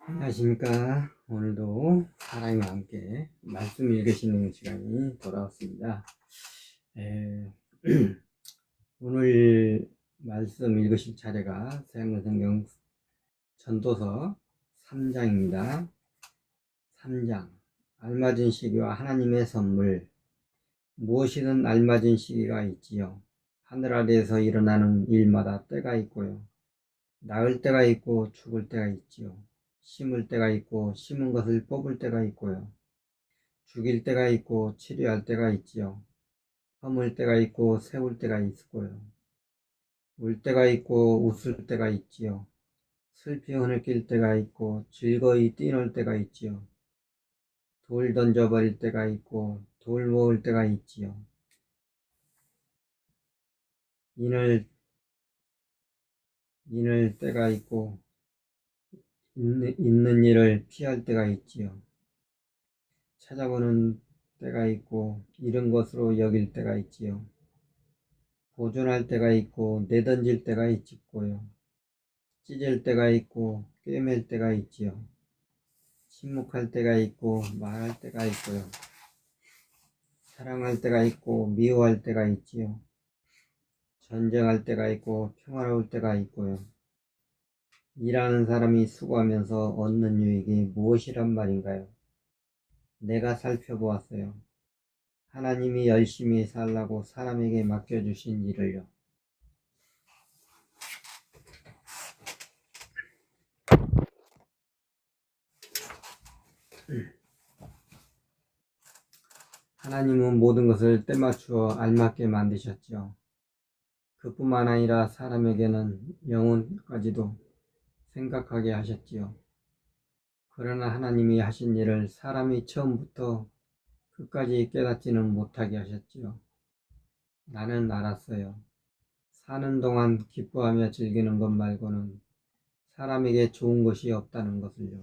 안녕하십니까. 오늘도 사랑과 함께 말씀 읽으시는 시간이 돌아왔습니다. 오늘 말씀 읽으실 차례가 새학년성경 전도서 3장입니다. 3장 알맞은 시기와 하나님의 선물. 무엇이든 알맞은 시기가 있지요. 하늘 아래에서 일어나는 일마다 때가 있고요. 나을 때가 있고 죽을 때가 있지요. 심을 때가 있고 심은 것을 뽑을 때가 있고요. 죽일 때가 있고 치료할 때가 있지요. 허물 때가 있고 세울 때가 있고요. 울 때가 있고 웃을 때가 있지요. 슬피 흐느낄 때가 있고 즐거이 뛰놀 때가 있지요. 돌 던져버릴 때가 있고 돌 모을 때가 있지요. 인을 때가 있고 있는 일을 피할 때가 있지요. 찾아보는 때가 있고 잃은 것으로 여길 때가 있지요. 보존할 때가 있고 내던질 때가 있고요. 찢을 때가 있고 꿰맬 때가 있지요. 침묵할 때가 있고 말할 때가 있고요. 사랑할 때가 있고 미워할 때가 있지요. 전쟁할 때가 있고 평화로울 때가 있고요. 일하는 사람이 수고하면서 얻는 유익이 무엇이란 말인가요? 내가 살펴보았어요. 하나님이 열심히 살라고 사람에게 맡겨주신 일을요. 하나님은 모든 것을 때맞추어 알맞게 만드셨죠. 그뿐만 아니라 사람에게는 영혼까지도 생각하게 하셨지요. 그러나 하나님이 하신 일을 사람이 처음부터 끝까지 깨닫지는 못하게 하셨지요. 나는 알았어요. 사는 동안 기뻐하며 즐기는 것 말고는 사람에게 좋은 것이 없다는 것을요.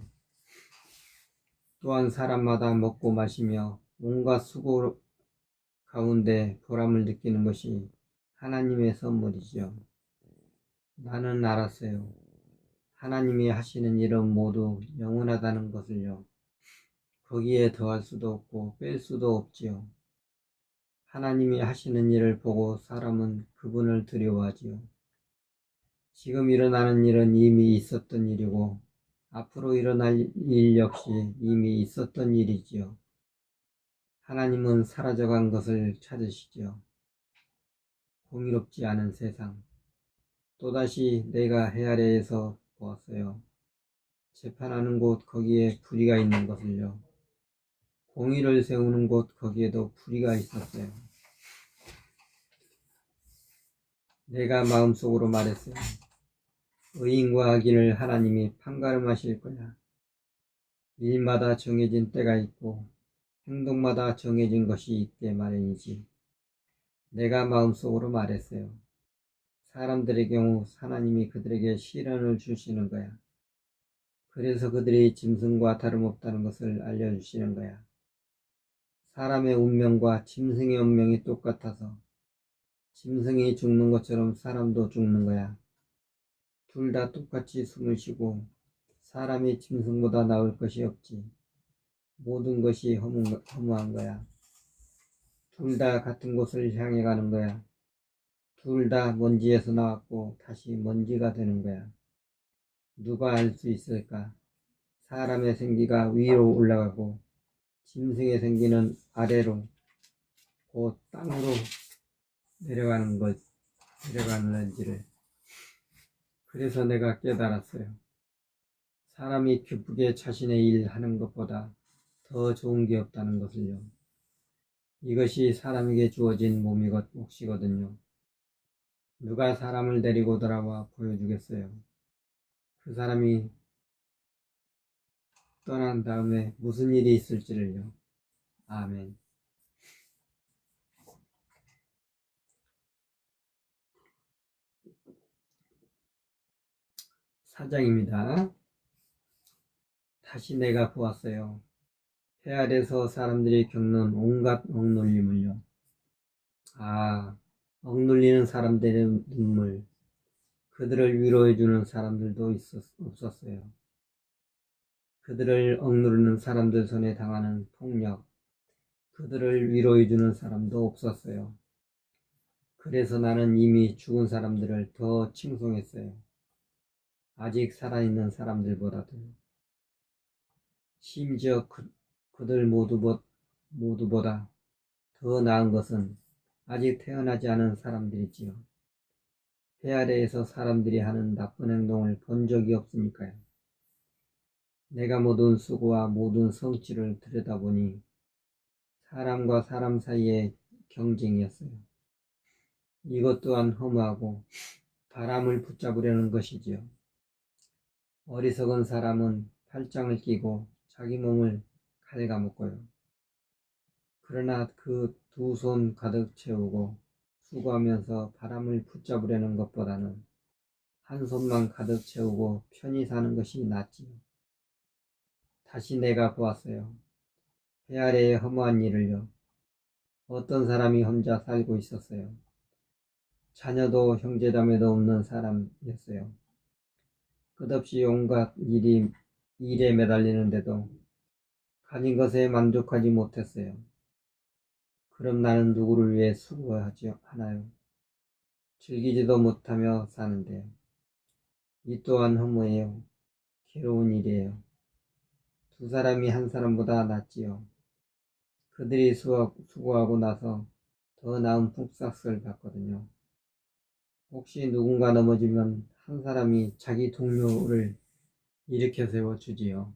또한 사람마다 먹고 마시며 온갖 수고 가운데 보람을 느끼는 것이 하나님의 선물이지요. 나는 알았어요. 하나님이 하시는 일은 모두 영원하다는 것을요. 거기에 더할 수도 없고 뺄 수도 없지요. 하나님이 하시는 일을 보고 사람은 그분을 두려워하지요. 지금 일어나는 일은 이미 있었던 일이고 앞으로 일어날 일 역시 이미 있었던 일이지요. 하나님은 사라져간 것을 찾으시지요. 공의롭지 않은 세상. 또다시 내가 해 아래에서 보았어요. 재판하는 곳 거기에 불의가 있는 것을요. 공의를 세우는 곳 거기에도 불의가 있었어요. 내가 마음속으로 말했어요. 의인과 악인을 하나님이 판가름하실 거야. 일마다 정해진 때가 있고 행동마다 정해진 것이 있게 마련이지. 내가 마음속으로 말했어요. 사람들의 경우 하나님이 그들에게 시련을 주시는 거야. 그래서 그들이 짐승과 다름없다는 것을 알려주시는 거야. 사람의 운명과 짐승의 운명이 똑같아서 짐승이 죽는 것처럼 사람도 죽는 거야. 둘 다 똑같이 숨을 쉬고 사람이 짐승보다 나을 것이 없지. 모든 것이 허무한 거야. 둘 다 같은 곳을 향해 가는 거야. 둘 다 먼지에서 나왔고 다시 먼지가 되는 거야. 누가 알 수 있을까? 사람의 생기가 위로 올라가고 짐승의 생기는 아래로 곧 땅으로 내려가는지를. 그래서 내가 깨달았어요. 사람이 기쁘게 자신의 일 하는 것보다 더 좋은 게 없다는 것을요. 이것이 사람에게 주어진 몫이거든요. 누가 사람을 데리고 돌아와 보여주겠어요. 그 사람이 떠난 다음에 무슨 일이 있을지를요. 아멘. 4장입니다. 다시 내가 보았어요. 해 아래서 사람들이 겪는 온갖 억눌림을요. 억눌리는 사람들의 눈물, 그들을 위로해주는 사람들도 없었어요. 그들을 억누르는 사람들 손에 당하는 폭력, 그들을 위로해주는 사람도 없었어요. 그래서 나는 이미 죽은 사람들을 더 칭송했어요. 아직 살아있는 사람들보다도요. 심지어 그들 모두보다 더 나은 것은 아직 태어나지 않은 사람들이지요. 해 아래에서 사람들이 하는 나쁜 행동을 본 적이 없으니까요. 내가 모든 수고와 모든 성취를 들여다보니 사람과 사람 사이의 경쟁이었어요. 이것 또한 허무하고 바람을 붙잡으려는 것이지요. 어리석은 사람은 팔짱을 끼고 자기 몸을 갉아먹고요. 그러나 그 두 손 가득 채우고 수고하면서 바람을 붙잡으려는 것보다는 한 손만 가득 채우고 편히 사는 것이 낫지요. 다시 내가 보았어요. 해 아래의 허무한 일을요. 어떤 사람이 혼자 살고 있었어요. 자녀도 형제자매도 없는 사람이었어요. 끝없이 온갖 일에 매달리는데도 가진 것에 만족하지 못했어요. 그럼 나는 누구를 위해 하나요? 즐기지도 못하며 사는데요. 이 또한 허무해요. 괴로운 일이에요. 두 사람이 한 사람보다 낫지요. 그들이 수고하고 나서 더 나은 품삯을 받거든요. 혹시 누군가 넘어지면 한 사람이 자기 동료를 일으켜 세워주지요.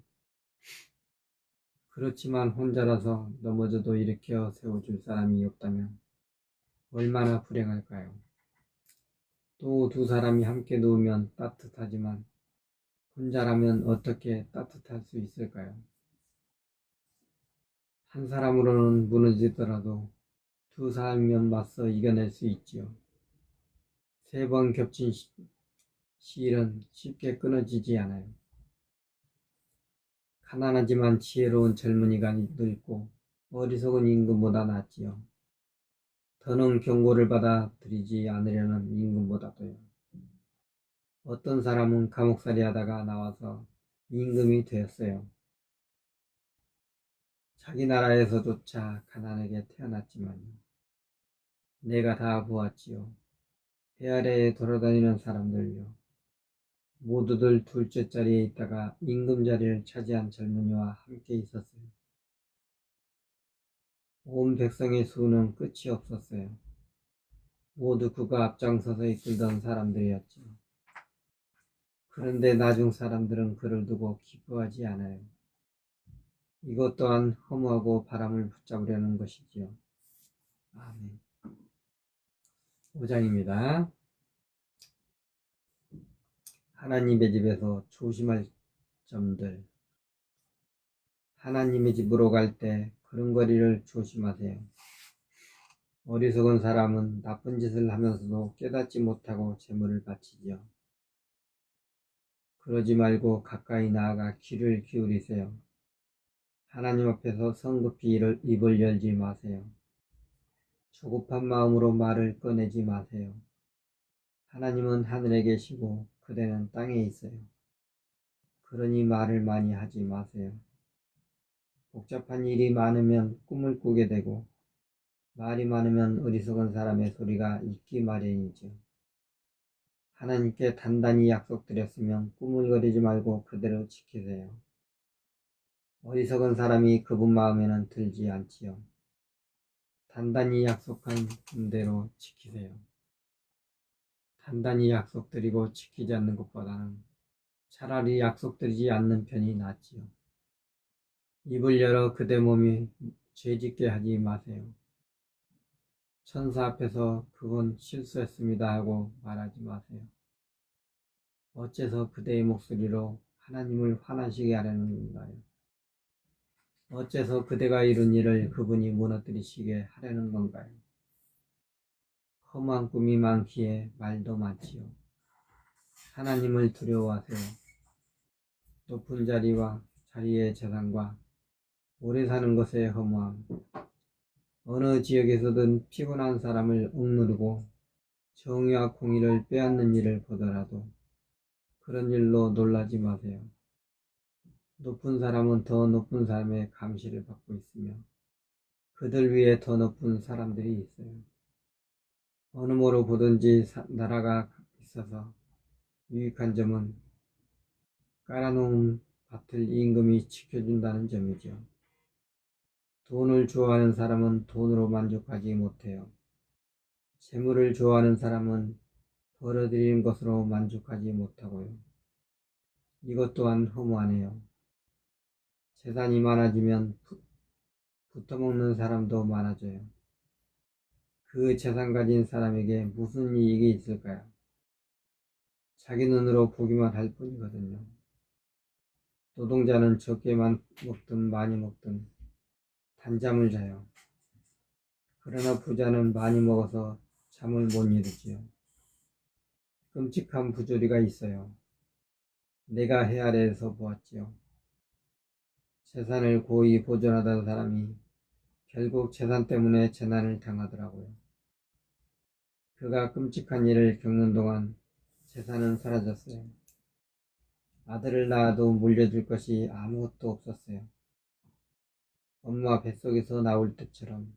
그렇지만 혼자라서 넘어져도 일으켜 세워줄 사람이 없다면 얼마나 불행할까요? 또 두 사람이 함께 누우면 따뜻하지만 혼자라면 어떻게 따뜻할 수 있을까요? 한 사람으로는 무너지더라도 두 사람이면 맞서 이겨낼 수 있지요. 3번 겹친 실은 쉽게 끊어지지 않아요. 가난하지만 지혜로운 젊은이가 늙고 어리석은 임금보다 낫지요. 더는 경고를 받아들이지 않으려는 임금보다도요. 어떤 사람은 감옥살이 하다가 나와서 임금이 되었어요. 자기 나라에서조차 가난하게 태어났지만요. 내가 다 보았지요. 해 아래에 돌아다니는 사람들요. 모두들 둘째 자리에 있다가 임금 자리를 차지한 젊은이와 함께 있었어요. 온 백성의 수는 끝이 없었어요. 모두 그가 앞장서서 이끌던 사람들이었지요. 그런데 나중 사람들은 그를 두고 기뻐하지 않아요. 이것 또한 허무하고 바람을 붙잡으려는 것이지요. 아멘. 5장입니다. 하나님의 집에서 조심할 점들. 하나님의 집으로 갈 때 걸음걸이를 조심하세요. 어리석은 사람은 나쁜 짓을 하면서도 깨닫지 못하고 재물을 바치지요. 그러지 말고 가까이 나아가 귀를 기울이세요. 하나님 앞에서 성급히 입을 열지 마세요. 조급한 마음으로 말을 꺼내지 마세요. 하나님은 하늘에 계시고 그대는 땅에 있어요. 그러니 말을 많이 하지 마세요. 복잡한 일이 많으면 꿈을 꾸게 되고 말이 많으면 어리석은 사람의 소리가 있기 마련이죠. 하나님께 단단히 약속드렸으면 꾸물거리지 말고 그대로 지키세요. 어리석은 사람이 그분 마음에는 들지 않지요. 단단히 약속한 대로 지키세요. 단단히 약속드리고 지키지 않는 것보다는 차라리 약속드리지 않는 편이 낫지요. 입을 열어 그대 몸이 죄짓게 하지 마세요. 천사 앞에서 그건 실수했습니다 하고 말하지 마세요. 어째서 그대의 목소리로 하나님을 화나시게 하려는 건가요? 어째서 그대가 이룬 일을 그분이 무너뜨리시게 하려는 건가요? 험한 꿈이 많기에 말도 많지요. 하나님을 두려워하세요. 높은 자리와 자리의 재산과 오래 사는 것의 허무함, 어느 지역에서든 피곤한 사람을 억누르고 정의와 공의를 빼앗는 일을 보더라도 그런 일로 놀라지 마세요. 높은 사람은 더 높은 사람의 감시를 받고 있으며 그들 위에 더 높은 사람들이 있어요. 어느 모로 보든지 나라가 있어서 유익한 점은 깔아놓은 밭을 임금이 지켜준다는 점이죠. 돈을 좋아하는 사람은 돈으로 만족하지 못해요. 재물을 좋아하는 사람은 벌어들이는 것으로 만족하지 못하고요. 이것 또한 허무하네요. 재산이 많아지면 붙어먹는 사람도 많아져요. 그 재산 가진 사람에게 무슨 이익이 있을까요? 자기 눈으로 보기만 할 뿐이거든요. 노동자는 적게만 먹든 많이 먹든 단잠을 자요. 그러나 부자는 많이 먹어서 잠을 못 이루지요. 끔찍한 부조리가 있어요. 내가 해 아래에서 보았지요. 재산을 고이 보존하던 사람이 결국 재산 때문에 재난을 당하더라고요. 그가 끔찍한 일을 겪는 동안 재산은 사라졌어요. 아들을 낳아도 물려줄 것이 아무것도 없었어요. 엄마 뱃속에서 나올 때처럼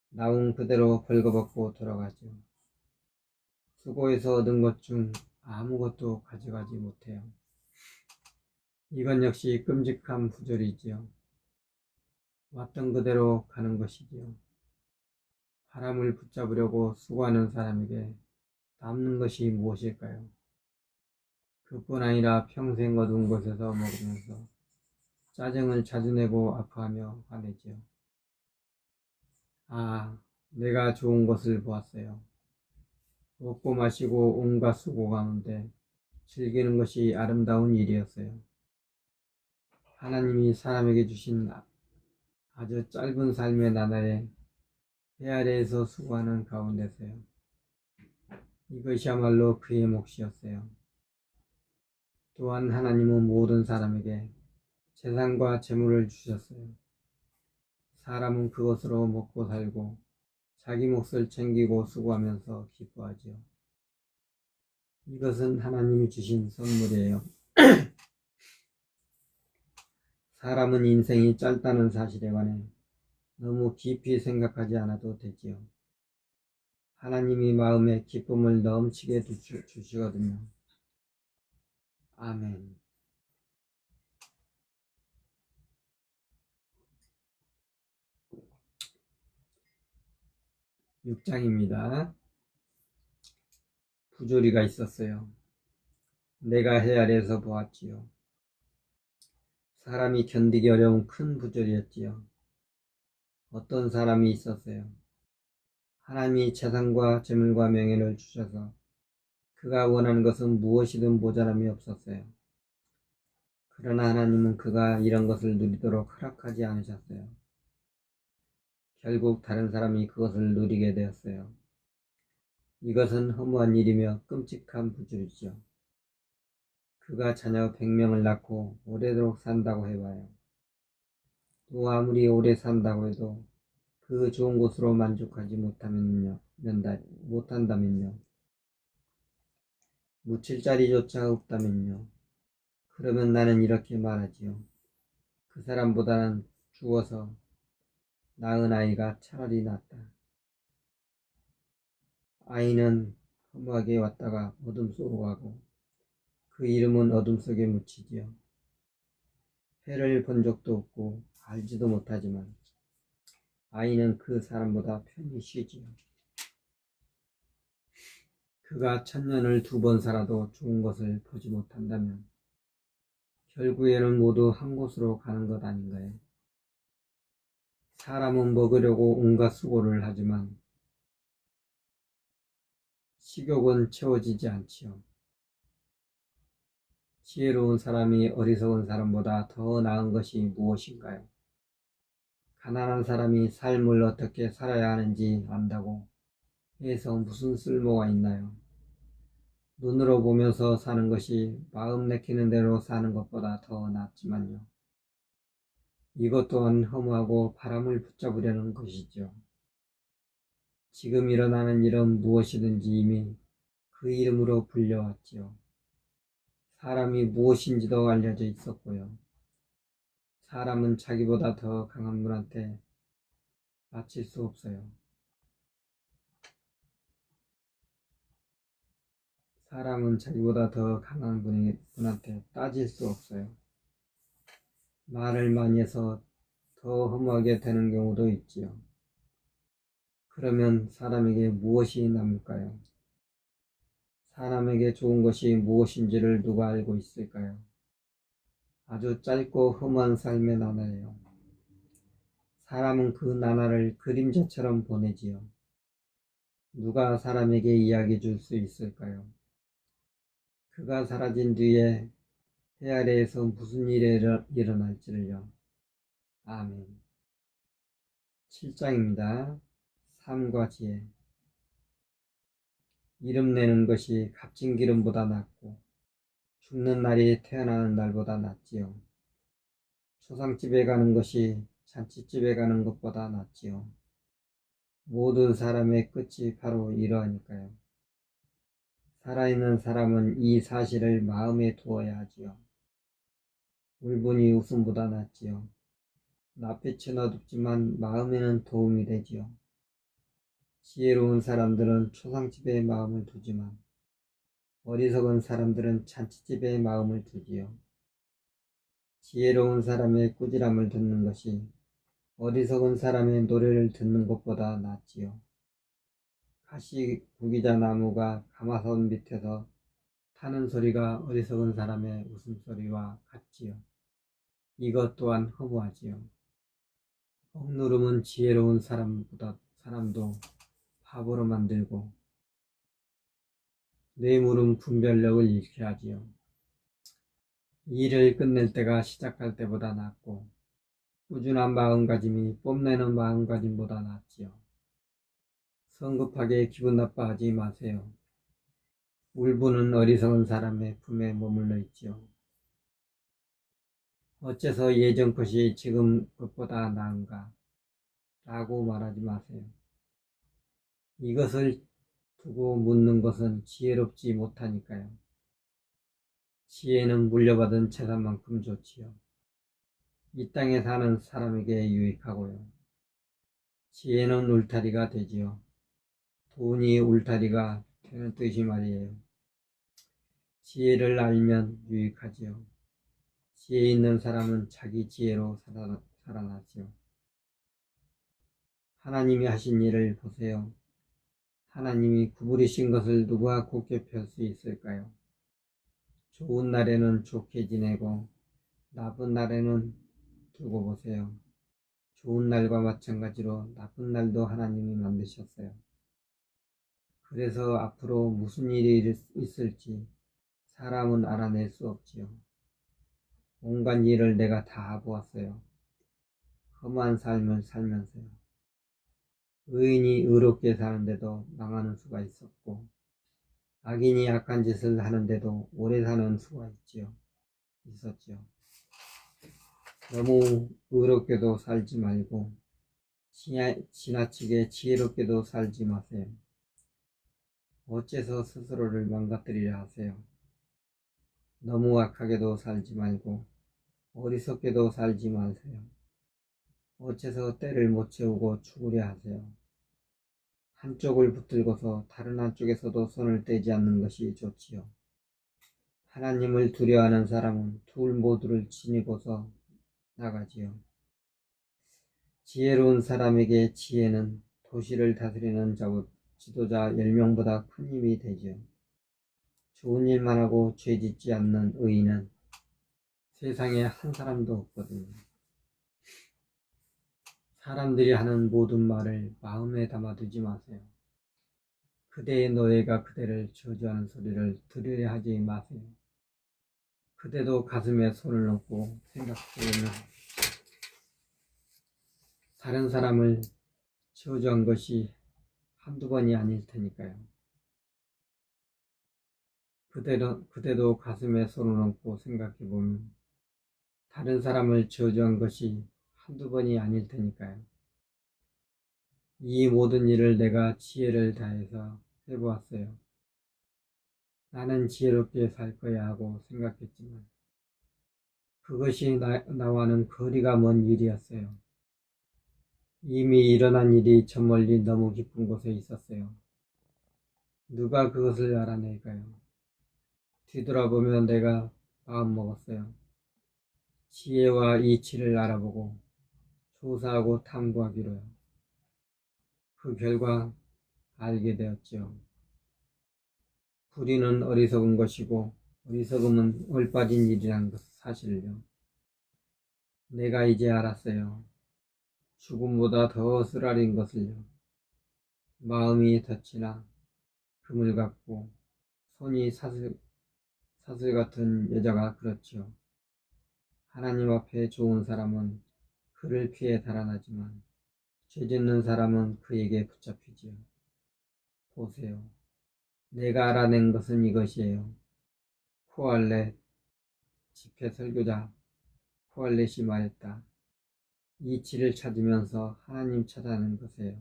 나온 그대로 벌거벗고 돌아가죠. 수고해서 얻은 것 중 아무것도 가져가지 못해요. 이건 역시 끔찍한 부조리지요. 왔던 그대로 가는 것이지요. 바람을 붙잡으려고 수고하는 사람에게 남는 것이 무엇일까요? 그뿐 아니라 평생 어두운 곳에서 먹으면서 짜증을 자주 내고 아파하며 화내지요. 아, 내가 좋은 것을 보았어요. 먹고 마시고 온갖 수고 가운데 즐기는 것이 아름다운 일이었어요. 하나님이 사람에게 주신 아주 짧은 삶의 나날에 해 아래에서 수고하는 가운데서요. 이것이야말로 그의 몫이었어요. 또한 하나님은 모든 사람에게 재산과 재물을 주셨어요. 사람은 그것으로 먹고 살고 자기 몫을 챙기고 수고하면서 기뻐하지요. 이것은 하나님이 주신 선물이에요. 사람은 인생이 짧다는 사실에 관해 너무 깊이 생각하지 않아도 되지요. 하나님이 마음에 기쁨을 넘치게 주시거든요. 아멘. 6장입니다. 부조리가 있었어요. 내가 해 아래에서 보았지요. 사람이 견디기 어려운 큰 부조리였지요. 어떤 사람이 있었어요. 하나님이 재산과 재물과 명예를 주셔서 그가 원하는 것은 무엇이든 모자람이 없었어요. 그러나 하나님은 그가 이런 것을 누리도록 허락하지 않으셨어요. 결국 다른 사람이 그것을 누리게 되었어요. 이것은 허무한 일이며 끔찍한 부조리죠. 그가 자녀 100명을 낳고 오래도록 산다고 해봐요. 또 아무리 오래 산다고 해도 그 좋은 곳으로 만족하지 못한다면요. 묻힐 자리조차 없다면요. 그러면 나는 이렇게 말하지요. 그 사람보다는 죽어서 낳은 아이가 차라리 낫다. 아이는 허무하게 왔다가 어둠 속으로 가고 그 이름은 어둠 속에 묻히지요. 해를 본 적도 없고 알지도 못하지만 아이는 그 사람보다 편히 쉬지요. 그가 1000년을 2번 살아도 좋은 것을 보지 못한다면 결국에는 모두 한 곳으로 가는 것 아닌가요? 사람은 먹으려고 온갖 수고를 하지만 식욕은 채워지지 않지요. 지혜로운 사람이 어리석은 사람보다 더 나은 것이 무엇인가요? 가난한 사람이 삶을 어떻게 살아야 하는지 안다고 해서 무슨 쓸모가 있나요? 눈으로 보면서 사는 것이 마음 내키는 대로 사는 것보다 더 낫지만요. 이것 또한 허무하고 바람을 붙잡으려는 것이죠. 지금 일어나는 일은 무엇이든지 이미 그 이름으로 불려왔지요. 사람이 무엇인지도 알려져 있었고요. 사람은 자기보다 더 강한 분한테 바칠 수 없어요. 사람은 자기보다 더 강한 분한테 따질 수 없어요. 말을 많이 해서 더 허무하게 되는 경우도 있지요. 그러면 사람에게 무엇이 남을까요? 사람에게 좋은 것이 무엇인지를 누가 알고 있을까요? 아주 짧고 험한 삶의 나날이에요. 사람은 그 나날을 그림자처럼 보내지요. 누가 사람에게 이야기해 줄 수 있을까요? 그가 사라진 뒤에 해 아래에서 무슨 일이 일어날지를요. 아멘. 7장입니다. 삶과 지혜. 이름 내는 것이 값진 기름보다 낫고 죽는 날이 태어나는 날보다 낫지요. 초상집에 가는 것이 잔치집에 가는 것보다 낫지요. 모든 사람의 끝이 바로 이러하니까요. 살아있는 사람은 이 사실을 마음에 두어야 하지요. 울분이 웃음보다 낫지요. 낯빛은 어둡지만 마음에는 도움이 되지요. 지혜로운 사람들은 초상집에 마음을 두지만 어리석은 사람들은 잔치집에 마음을 두지요. 지혜로운 사람의 꾸지람을 듣는 것이 어리석은 사람의 노래를 듣는 것보다 낫지요. 가시구기자 나무가 가마솥 밑에서 타는 소리가 어리석은 사람의 웃음소리와 같지요. 이것 또한 허무하지요. 억누름은 지혜로운 사람도 바보로 만들고 뇌물은 분별력을 잃게 하지요. 일을 끝낼 때가 시작할 때보다 낫고 꾸준한 마음가짐이 뽐내는 마음가짐보다 낫지요. 성급하게 기분 나빠하지 마세요. 울분은 어리석은 사람의 품에 머물러 있지요. 어째서 예전 것이 지금 것보다 나은가? 라고 말하지 마세요. 이것을 두고 묻는 것은 지혜롭지 못하니까요. 지혜는 물려받은 재산만큼 좋지요. 이 땅에 사는 사람에게 유익하고요. 지혜는 울타리가 되지요. 돈이 울타리가 되는 뜻이 말이에요. 지혜를 알면 유익하지요. 지혜 있는 사람은 자기 지혜로 살아나지요. 하나님이 하신 일을 보세요. 하나님이 구부리신 것을 누가 곱게 펼 수 있을까요? 좋은 날에는 좋게 지내고 나쁜 날에는 두고 보세요. 좋은 날과 마찬가지로 나쁜 날도 하나님이 만드셨어요. 그래서 앞으로 무슨 일이 있을지 사람은 알아낼 수 없지요. 온갖 일을 내가 다 보았어요. 험한 삶을 살면서요. 의인이 의롭게 사는데도 망하는 수가 있었고 악인이 악한 짓을 하는데도 오래 사는 수가 있었지요. 너무 의롭게도 살지 말고 지나치게 지혜롭게도 살지 마세요. 어째서 스스로를 망가뜨리려 하세요? 너무 악하게도 살지 말고 어리석게도 살지 마세요. 어째서 때를 못 채우고 죽으려 하세요? 한쪽을 붙들고서 다른 한쪽에서도 손을 떼지 않는 것이 좋지요. 하나님을 두려워하는 사람은 둘 모두를 지니고서 나가지요. 지혜로운 사람에게 지혜는 도시를 다스리는 지도자 10명보다 큰 힘이 되지요. 좋은 일만 하고 죄 짓지 않는 의인은 세상에 한 사람도 없거든요. 사람들이 하는 모든 말을 마음에 담아두지 마세요. 그대의 노예가 그대를 저주하는 소리를 들으려 하지 마세요. 그대도 가슴에 손을 얹고 생각해보면 다른 사람을 저주한 것이 한두 번이 아닐 테니까요. 그대도 가슴에 손을 얹고 생각해보면 다른 사람을 저주한 것이 한두 번이 아닐 테니까요. 이 모든 일을 내가 지혜를 다해서 해보았어요. 나는 지혜롭게 살 거야 하고 생각했지만 그것이 나와는 거리가 먼 일이었어요. 이미 일어난 일이 저 멀리 너무 깊은 곳에 있었어요. 누가 그것을 알아낼까요? 뒤돌아보면 내가 마음먹었어요. 지혜와 이치를 알아보고 조사하고 탐구하기로요. 그 결과 알게 되었지요. 불의는 어리석은 것이고 어리석음은 올빠진 일이라는 것 사실을요. 내가 이제 알았어요. 죽음보다 더 쓰라린 것을요. 마음이 덫이나 금을 갖고 손이 사슬 같은 여자가 그렇지요. 하나님 앞에 좋은 사람은 그를 피해 달아나지만 죄 짓는 사람은 그에게 붙잡히지요. 보세요. 내가 알아낸 것은 이것이에요. 코알렛 집회 설교자 코알렛이 말했다. 이치를 찾으면서 하나님 찾아내는 것이에요.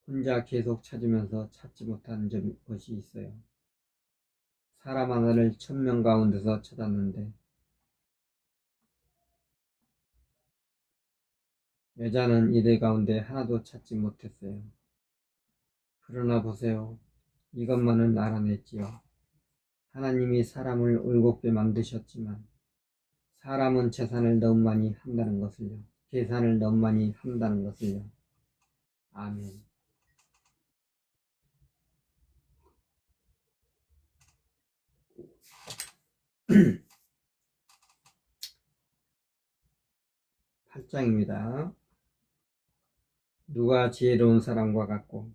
혼자 계속 찾으면서 찾지 못한 것이 있어요. 사람 하나를 1000명 가운데서 찾았는데 여자는 이들 가운데 하나도 찾지 못했어요. 그러나 보세요. 이것만은 알아냈지요. 하나님이 사람을 올곧게 만드셨지만 사람은 재산을 너무 많이 한다는 것을요. 계산을 너무 많이 한다는 것을요. 아멘. (8장입니다) 누가 지혜로운 사람과 같고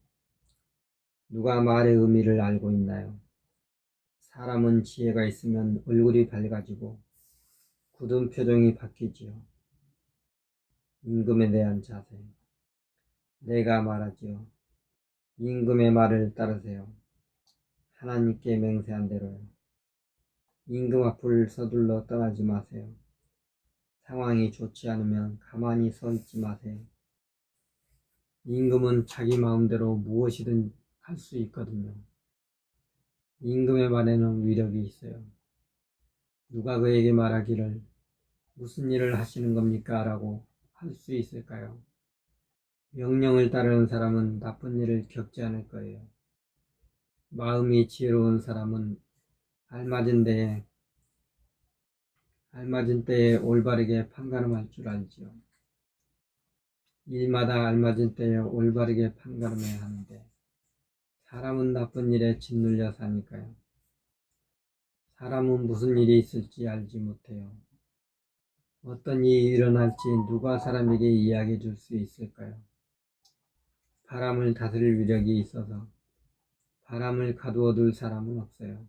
누가 말의 의미를 알고 있나요? 사람은 지혜가 있으면 얼굴이 밝아지고 굳은 표정이 바뀌지요. 임금에 대한 자세. 내가 말하지요. 임금의 말을 따르세요. 하나님께 맹세한 대로요. 임금 앞을 서둘러 떠나지 마세요. 상황이 좋지 않으면 가만히 서 있지 마세요. 임금은 자기 마음대로 무엇이든 할 수 있거든요. 임금의 말에는 위력이 있어요. 누가 그에게 말하기를 무슨 일을 하시는 겁니까? 라고 할 수 있을까요? 명령을 따르는 사람은 나쁜 일을 겪지 않을 거예요. 마음이 지혜로운 사람은 알맞은 때에 올바르게 판가름할 줄 알지요. 일마다 알맞은 때에 올바르게 판가름해야 하는데 사람은 나쁜 일에 짓눌려 사니까요. 사람은 무슨 일이 있을지 알지 못해요. 어떤 일이 일어날지 누가 사람에게 이야기해 줄 수 있을까요? 바람을 다스릴 위력이 있어서 바람을 가두어 둘 사람은 없어요.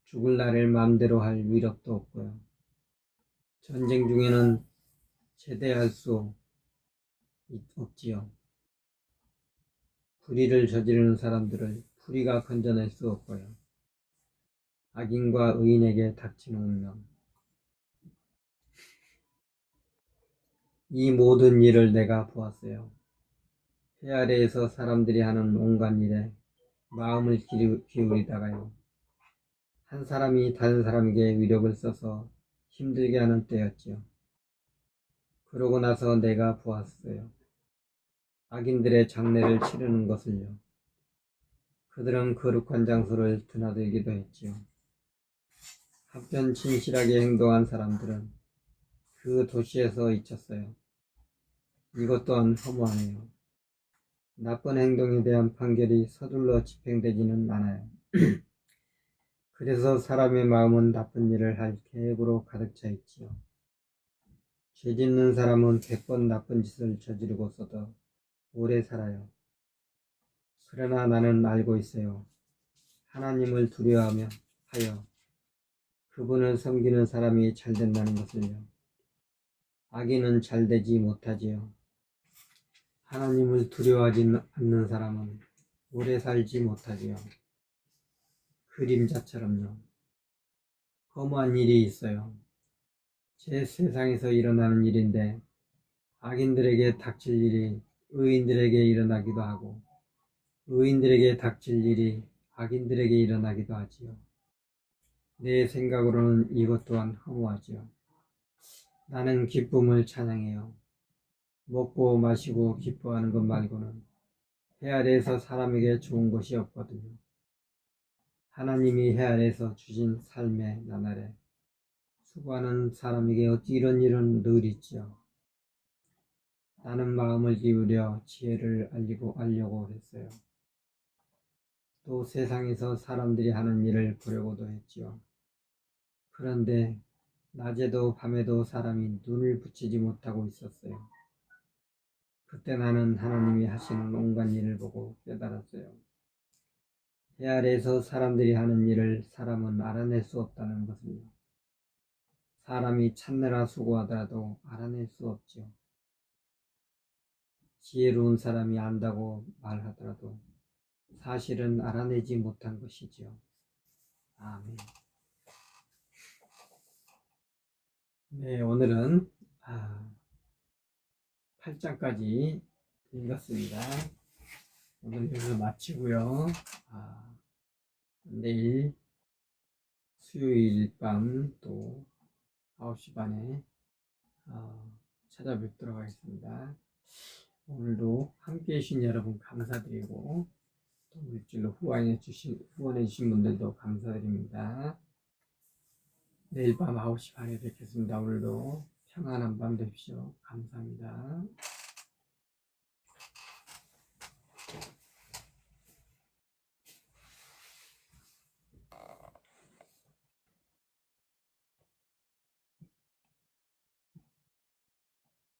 죽을 날을 마음대로 할 위력도 없고요. 전쟁 중에는 제대할 수 없지요. 불의를 저지르는 사람들을 불의가 건져낼 수 없고요. 악인과 의인에게 닥치는 운명. 이 모든 일을 내가 보았어요. 해 아래에서 사람들이 하는 온갖 일에 마음을 기울이다가요. 한 사람이 다른 사람에게 위력을 써서 힘들게 하는 때였지요. 그러고 나서 내가 보았어요. 악인들의 장례를 치르는 것을요. 그들은 거룩한 장소를 드나들기도 했지요. 한편 진실하게 행동한 사람들은 그 도시에서 잊혔어요. 이것 또한 허무하네요. 나쁜 행동에 대한 판결이 서둘러 집행되지는 않아요. 그래서 사람의 마음은 나쁜 일을 할 계획으로 가득 차 있지요. 죄 짓는 사람은 100번 나쁜 짓을 저지르고서도 오래 살아요. 그러나 나는 알고 있어요. 하나님을 두려워하며 하여 그분을 섬기는 사람이 잘 된다는 것을요. 악인은 잘 되지 못하지요. 하나님을 두려워하지 않는 사람은 오래 살지 못하지요. 그림자처럼요. 거무한 일이 있어요. 제 세상에서 일어나는 일인데 악인들에게 닥칠 일이 의인들에게 일어나기도 하고 의인들에게 닥칠 일이 악인들에게 일어나기도 하지요. 내 생각으로는 이것 또한 허무하지요. 나는 기쁨을 찬양해요. 먹고 마시고 기뻐하는 것 말고는 해 아래에서 사람에게 좋은 것이 없거든요. 하나님이 해 아래에서 주신 삶의 나날에 수고하는 사람에게 어찌 이런 일은 늘 있지요. 나는 마음을 기울여 지혜를 알려고 했어요. 또 세상에서 사람들이 하는 일을 보려고도 했지요. 그런데 낮에도 밤에도 사람이 눈을 붙이지 못하고 있었어요. 그때 나는 하나님이 하시는 온갖 일을 보고 깨달았어요. 해 아래에서 사람들이 하는 일을 사람은 알아낼 수 없다는 것을요. 사람이 찾느라 수고하더라도 알아낼 수 없지요. 지혜로운 사람이 안다고 말하더라도 사실은 알아내지 못한 것이지요. 아멘. 네, 오늘은 8장까지 읽었습니다. 오늘 여기서 마치고요. 내일 수요일 밤 또 9시 반에 찾아뵙도록 하겠습니다. 오늘도 함께 해주신 여러분 감사드리고 또 물질로 후원해 주신 분들도 감사드립니다. 내일 밤 9시 반에 뵙겠습니다. 오늘도 평안한 밤 되십시오. 감사합니다.